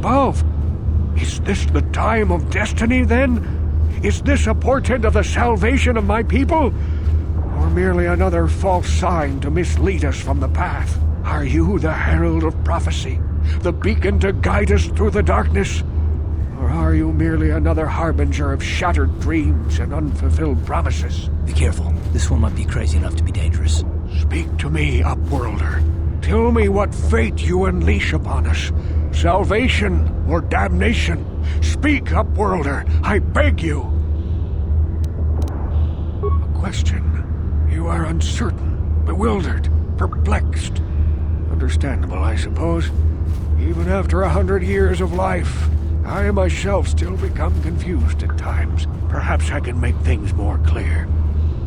above. Is this the time of destiny, then? Is this a portent of the salvation of my people? Or merely another false sign to mislead us from the path? Are you the herald of prophecy, the beacon to guide us through the darkness? Or are you merely another harbinger of shattered dreams and unfulfilled promises? Be careful. This one might be crazy enough to be dangerous. Speak to me, Upworlder. Tell me what fate you unleash upon us. Salvation or damnation? Speak, Upworlder, I beg you. A question. You are uncertain, bewildered, perplexed. Understandable, I suppose. Even after 100 years of life, I myself still become confused at times. Perhaps I can make things more clear.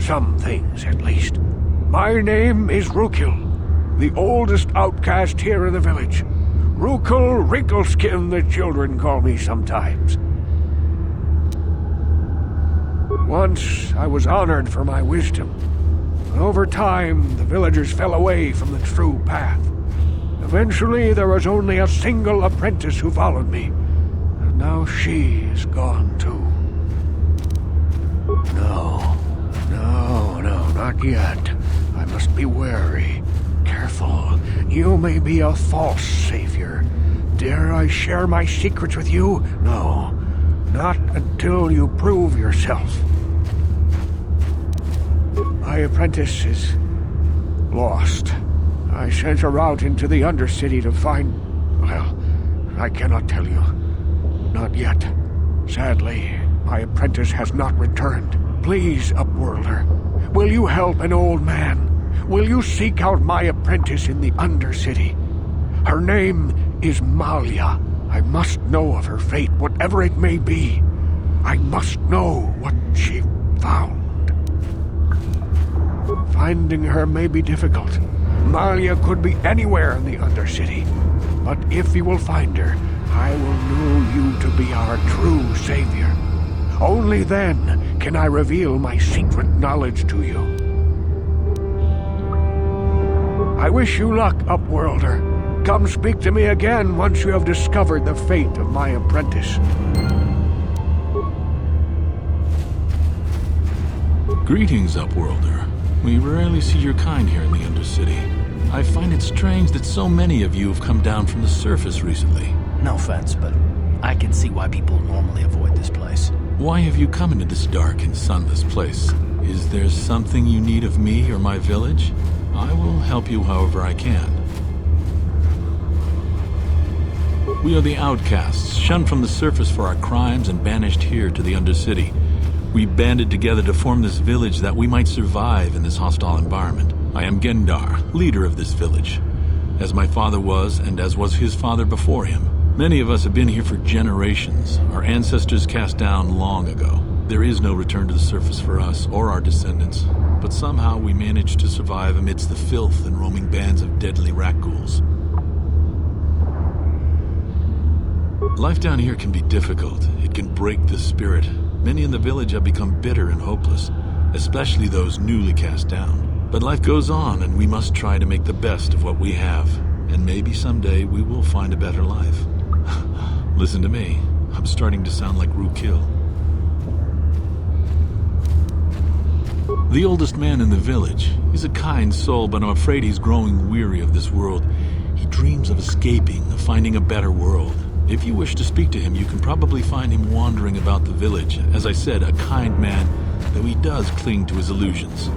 Some things, at least. My name is Rukil, the oldest outcast here in the village. Rukil Wrinkleskin, the children call me sometimes. Once I was honored for my wisdom. Over time, the villagers fell away from the true path. Eventually, there was only a single apprentice who followed me. And now she is gone too. No, not yet. I must be wary. Careful. You may be a false savior. Dare I share my secrets with you? No, not until you prove yourself. My apprentice is lost. I sent her out into the Undercity to find... Well, I cannot tell you. Not yet. Sadly, my apprentice has not returned. Please, Upworlder, will you help an old man? Will you seek out my apprentice in the Undercity? Her name is Malia. I must know of her fate, whatever it may be. I must know what she found. Finding her may be difficult. Malia could be anywhere in the Undercity. But if you will find her, I will know you to be our true savior. Only then can I reveal my secret knowledge to you. I wish you luck, Upworlder. Come speak to me again once you have discovered the fate of my apprentice. Greetings, Upworlder. We rarely see your kind here in the Undercity. I find it strange that so many of you have come down from the surface recently. No offense, but I can see why people normally avoid this place. Why have you come into this dark and sunless place? Is there something you need of me or my village? I will help you however I can. We are the outcasts, shunned from the surface for our crimes and banished here to the Undercity. We banded together to form this village that we might survive in this hostile environment. I am Gendar, leader of this village, as my father was and as was his father before him. Many of us have been here for generations, our ancestors cast down long ago. There is no return to the surface for us or our descendants, but somehow we managed to survive amidst the filth and roaming bands of deadly rat ghouls. Life down here can be difficult. It can break the spirit. Many in the village have become bitter and hopeless, especially those newly cast down. But life goes on, and we must try to make the best of what we have. And maybe someday we will find a better life. Listen to me. I'm starting to sound like Rukil. The oldest man in the village. He's a kind soul, but I'm afraid he's growing weary of this world. He dreams of escaping, of finding a better world. If you wish to speak to him, you can probably find him wandering about the village. As I said, a kind man, though he does cling to his illusions.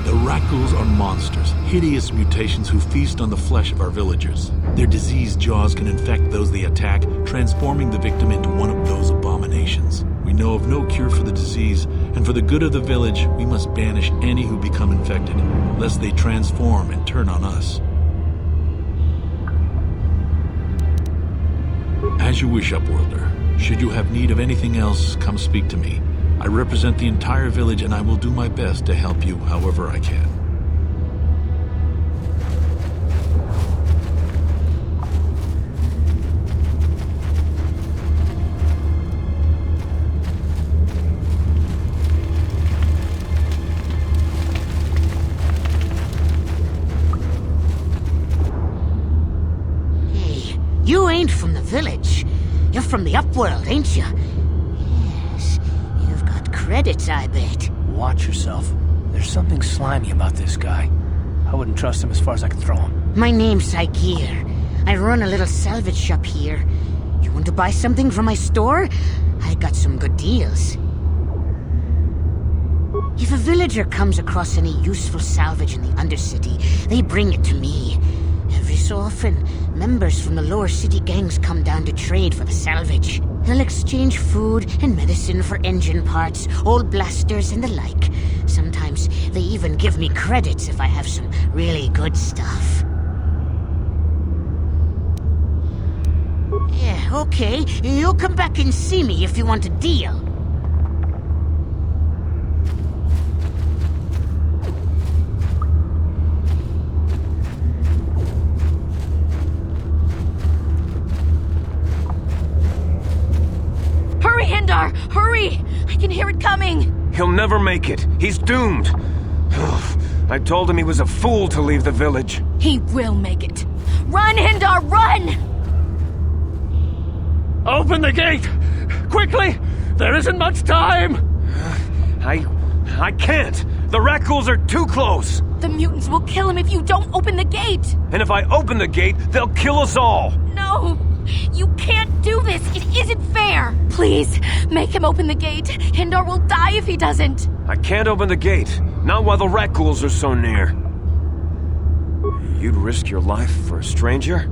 The rat ghouls are monsters, hideous mutations who feast on the flesh of our villagers. Their diseased jaws can infect those they attack, transforming the victim into one of those abominations. We know of no cure for the disease, and for the good of the village, we must banish any who become infected, lest they transform and turn on us. As you wish, Upworlder. Should you have need of anything else, come speak to me. I represent the entire village, and I will do my best to help you however I can. You ain't from the village. You're from the Upworld, ain't you? Yes, you've got credits, I bet. Watch yourself. There's something slimy about this guy. I wouldn't trust him as far as I could throw him. My name's Saikir. I run a little salvage shop here. You want to buy something from my store? I got some good deals. If a villager comes across any useful salvage in the Undercity, they bring it to me. Every so often, members from the lower city gangs come down to trade for the salvage. They'll exchange food and medicine for engine parts, old blasters and the like. Sometimes they even give me credits if I have some really good stuff. Yeah, okay. You'll come back and see me if you want a deal. Hurry, Hindar! Hurry! I can hear it coming! He'll never make it. He's doomed. I told him he was a fool to leave the village. He will make it. Run, Hindar, run! Open the gate! Quickly! There isn't much time! I can't! The Rakghouls are too close! The mutants will kill him if you don't open the gate! And if I open the gate, they'll kill us all! No! You can't do this! It isn't fair! Please, make him open the gate. Hindar will die if he doesn't. I can't open the gate. Not while the Rakghouls are so near. You'd risk your life for a stranger?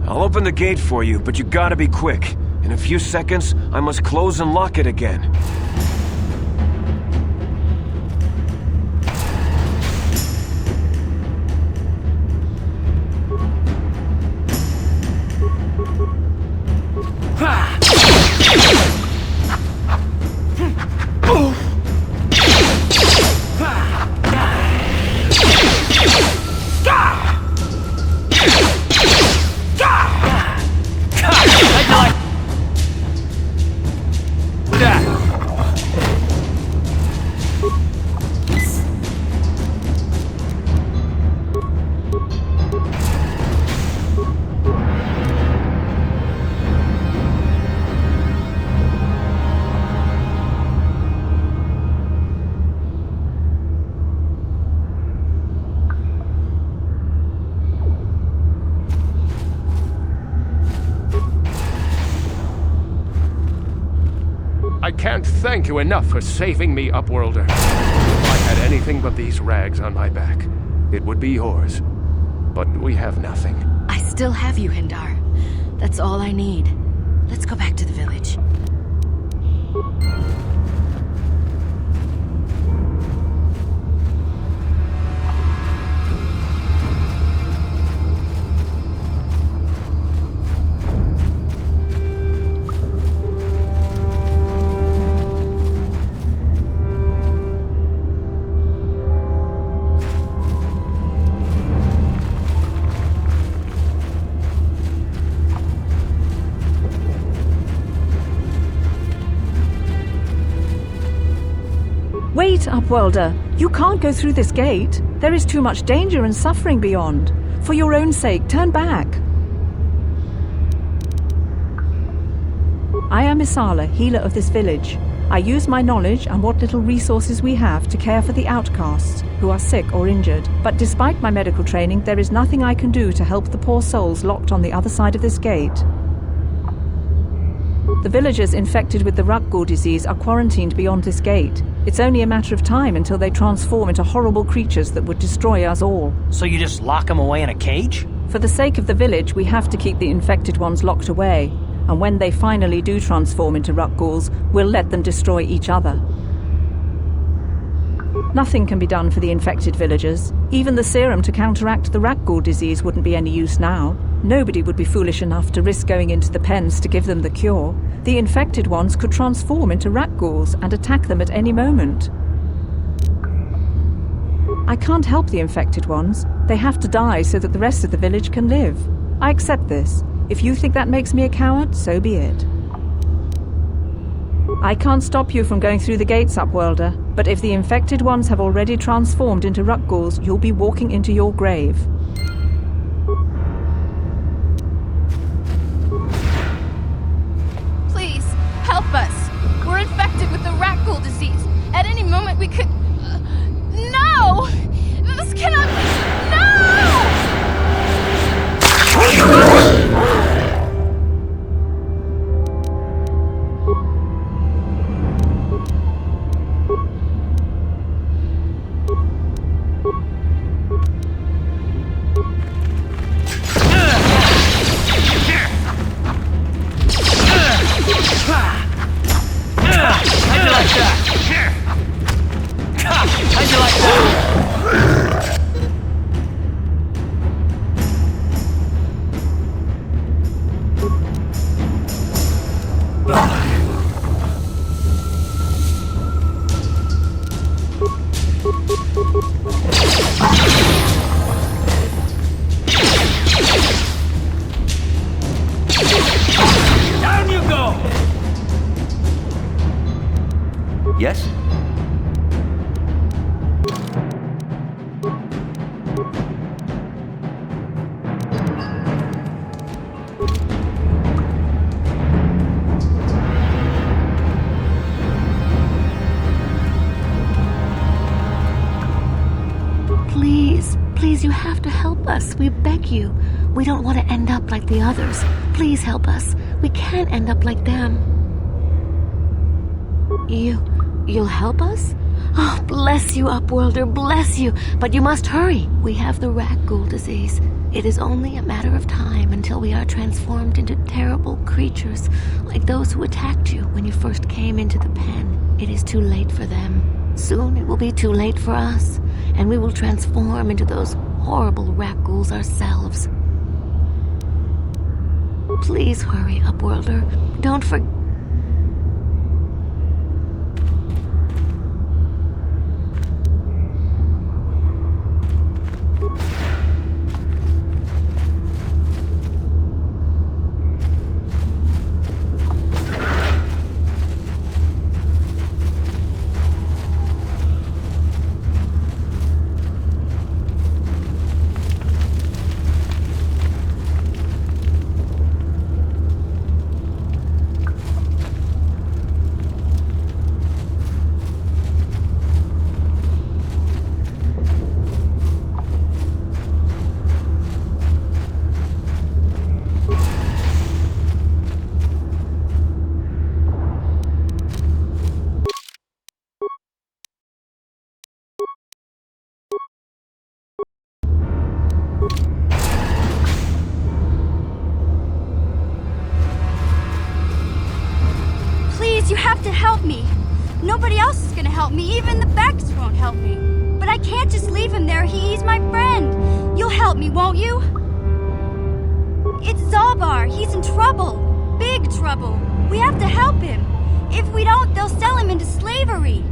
I'll open the gate for you, but you gotta be quick. In a few seconds, I must close and lock it again. I can't thank you enough for saving me, Upworlder. If I had anything but these rags on my back, it would be yours. But we have nothing. I still have you, Hindar. That's all I need. Let's go back to the village. Wait, Upworlder. You can't go through this gate. There is too much danger and suffering beyond. For your own sake, turn back. I am Isala, healer of this village. I use my knowledge and what little resources we have to care for the outcasts who are sick or injured. But despite my medical training, there is nothing I can do to help the poor souls locked on the other side of this gate. The villagers infected with the Rakghoul disease are quarantined beyond this gate. It's only a matter of time until they transform into horrible creatures that would destroy us all. So you just lock them away in a cage? For the sake of the village, we have to keep the infected ones locked away. And when they finally do transform into Rakghouls, we'll let them destroy each other. Nothing can be done for the infected villagers. Even the serum to counteract the Rakghoul disease wouldn't be any use now. Nobody would be foolish enough to risk going into the pens to give them the cure. The infected ones could transform into Rakghouls and attack them at any moment. I can't help the infected ones. They have to die so that the rest of the village can live. I accept this. If you think that makes me a coward, so be it. I can't stop you from going through the gates, Upworlder, but if the infected ones have already transformed into Rakghouls, you'll be walking into your grave. Yes? Please, you have to help us. We beg you. We don't want to end up like the others. Please help us. We can't end up like them. You'll help us? Oh, bless you, Upworlder, bless you. But you must hurry. We have the rat ghoul disease. It is only a matter of time until we are transformed into terrible creatures, like those who attacked you when you first came into the pen. It is too late for them. Soon it will be too late for us, and we will transform into those horrible rat ghouls ourselves. Please hurry, Upworlder. Don't forget. You have to help me. Nobody else is gonna help me. Even the Becks won't help me. But I can't just leave him there. He's my friend. You'll help me, won't you? It's Zalbar. He's in trouble. Big trouble. We have to help him. If we don't, they'll sell him into slavery.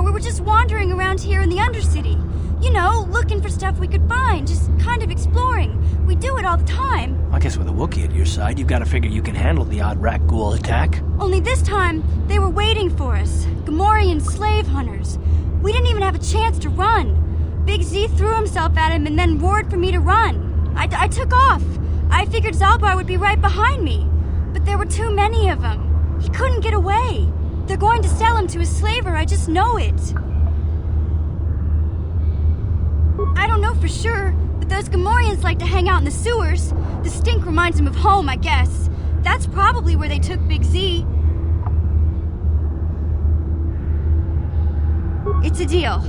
We were just wandering around here in the Undercity. You know, looking for stuff we could find, just kind of exploring. We do it all the time. I guess with a Wookiee at your side, you've got to figure you can handle the odd rat ghoul attack. Only this time, they were waiting for us. Gamorrean slave hunters. We didn't even have a chance to run. Big Z threw himself at him and then roared for me to run. I took off. I figured Zalbar would be right behind me. But there were too many of them. He couldn't get away. They're going to sell him to a slaver, I just know it. I don't know for sure, but those Gamorreans like to hang out in the sewers. The stink reminds them of home, I guess. That's probably where they took Big Z. It's a deal.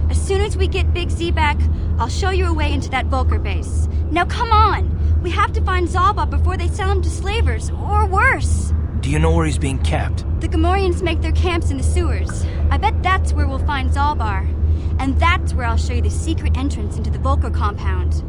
As soon as we get Big Z back, I'll show you a way into that Vulcar base. Now come on! We have to find Zalbar before they sell him to slavers, or worse. Do you know where he's being kept? The Gamorreans make their camps in the sewers. I bet that's where we'll find Zalbar. And that's where I'll show you the secret entrance into the Volker compound.